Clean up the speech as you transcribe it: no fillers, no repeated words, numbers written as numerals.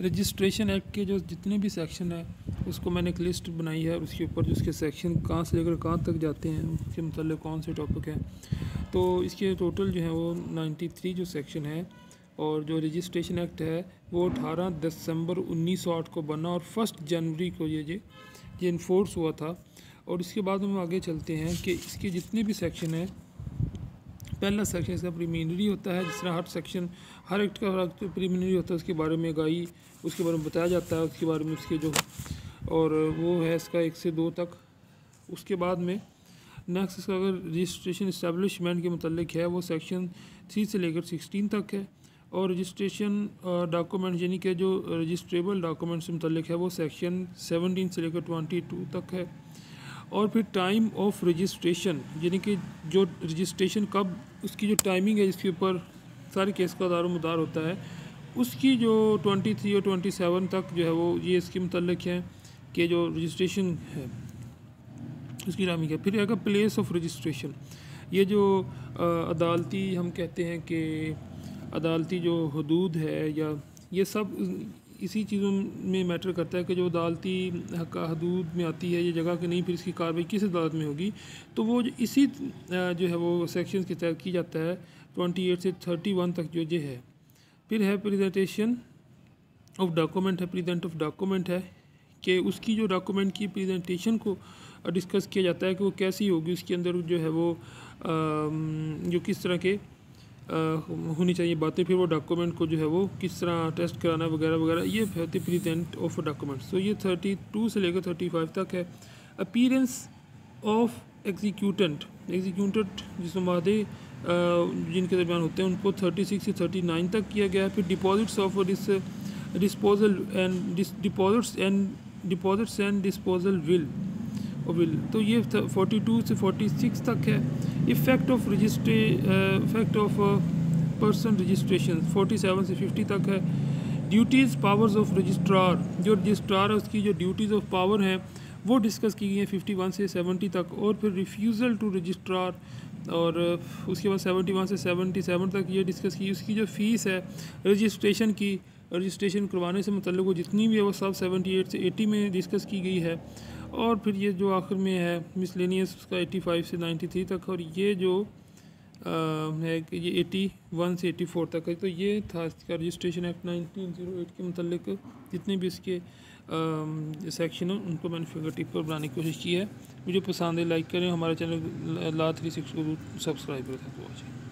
Registration act के जो जितने भी सेक्शन है उसको मैंने एक लिस्ट बनाई है, और उसके ऊपर जो उसके सेक्शन कहाँ से लेकर कहाँ तक जाते हैं, उसके मतलब कौन से टॉपिक हैं। तो इसके टोटल जो है वो 93 जो सेक्शन है, और जो रजिस्ट्रेशन एक्ट है वो 18 दिसंबर 1908 को बना और 1 जनवरी को ये इन्फोर्स हुआ था। और इसके बाद हम आगे चलते हैं कि इसके जितने भी सेक्शन हैं, पहला सेक्शन इसका प्रीलिमिनरी होता है, जिस तरह हर सेक्शन हर एक्ट का प्रीलिमिनरी होता है, उसके बारे में आगाही उसके बारे में बताया जाता है, उसके बारे में उसके जो, और वो है इसका 1 से 2 तक। उसके बाद में नेक्स्ट इसका अगर रजिस्ट्रेशन इस्टेब्लिशमेंट के मतलब है वो सेक्शन 3 से लेकर 16 तक है, और रजिस्ट्रेशन डॉक्यूमेंट यानी कि जो रजिस्ट्रेबल डॉक्यूमेंट से मतलब है वो सेक्शन 17 से लेकर 22 तक है। और फिर टाइम ऑफ रजिस्ट्रेशन यानी कि जो रजिस्ट्रेशन कब उसकी जो टाइमिंग है जिसके ऊपर सारे केस का दारोमदार होता है, उसकी जो 23 और 27 तक जो है वो ये इसके मतलब है कि जो रजिस्ट्रेशन है उसकी टाइमिंग है। फिर आएगा प्लेस ऑफ रजिस्ट्रेशन, ये जो अदालती हम कहते हैं कि अदालती जो हदूद है या ये सब इसी चीज़ों में मैटर करता है कि जो अदालती हदूद में आती है ये जगह कि नहीं, फिर इसकी कार्रवाई किस अदालत में होगी, तो वो इसी जो है वो सेक्शन के तहत की जाता है 28 से 31 तक जो ये है। फिर है प्रेजेंटेशन ऑफ डॉक्यूमेंट है, प्रेजेंट ऑफ डॉक्यूमेंट है कि उसकी जो डॉक्यूमेंट की प्रेजेंटेशन को डिस्कस किया जाता है कि वो कैसी होगी, उसके अंदर जो है वो जो किस तरह के होनी चाहिए बातें, फिर वो डॉक्यूमेंट को जो है वो किस तरह टेस्ट कराना वगैरह वगैरह, ये होती है प्रेजेंट ऑफ डॉक्यूमेंट्स। तो ये 32 से लेकर 35 तक है। अपीयरेंस ऑफ एग्जीक्यूटेंट जिसमें वादे जिनके दरमियान होते हैं उनको 36 से 39 तक किया गया है। फिर deposits of disposal and disposal will, तो ये 42 से 46 तक है। इफ़ेक्ट ऑफ पर्सन रजिस्ट्रेशन 47 से 50 तक है। ड्यूटीज़ पावर्स ऑफ रजिस्ट्रार, जो रजिस्ट्रार है उसकी जो ड्यूटीज़ ऑफ पावर हैं वो डिस्कस की गई हैं 51 से 70 तक। और फिर रिफ्यूज़ल टू रजिस्ट्रार, और उसके बाद 71 से 77 तक ये डिस्कस की। उसकी जो फ़ीस है रजिस्ट्रेशन की, रजिस्ट्रेशन करवाने से मतलब वो जितनी भी है वो सब 78 से 80 में डिस्कस की गई है। और फिर ये जो आखिर में है मिसलेनियस उसका 85 से 93 तक, और ये जो है कि ये 81 से 84 तक है। तो ये था इसका रजिस्ट्रेशन एक्ट 1908 के मतलब जितने भी इसके सेक्शन हैं उनको मैंने फिंगर टिप पर बनाने की कोशिश की है। वीडियो पसंद है लाइक करें, हमारे चैनल ला 360 को सब्सक्राइब करें। Thank you for watching.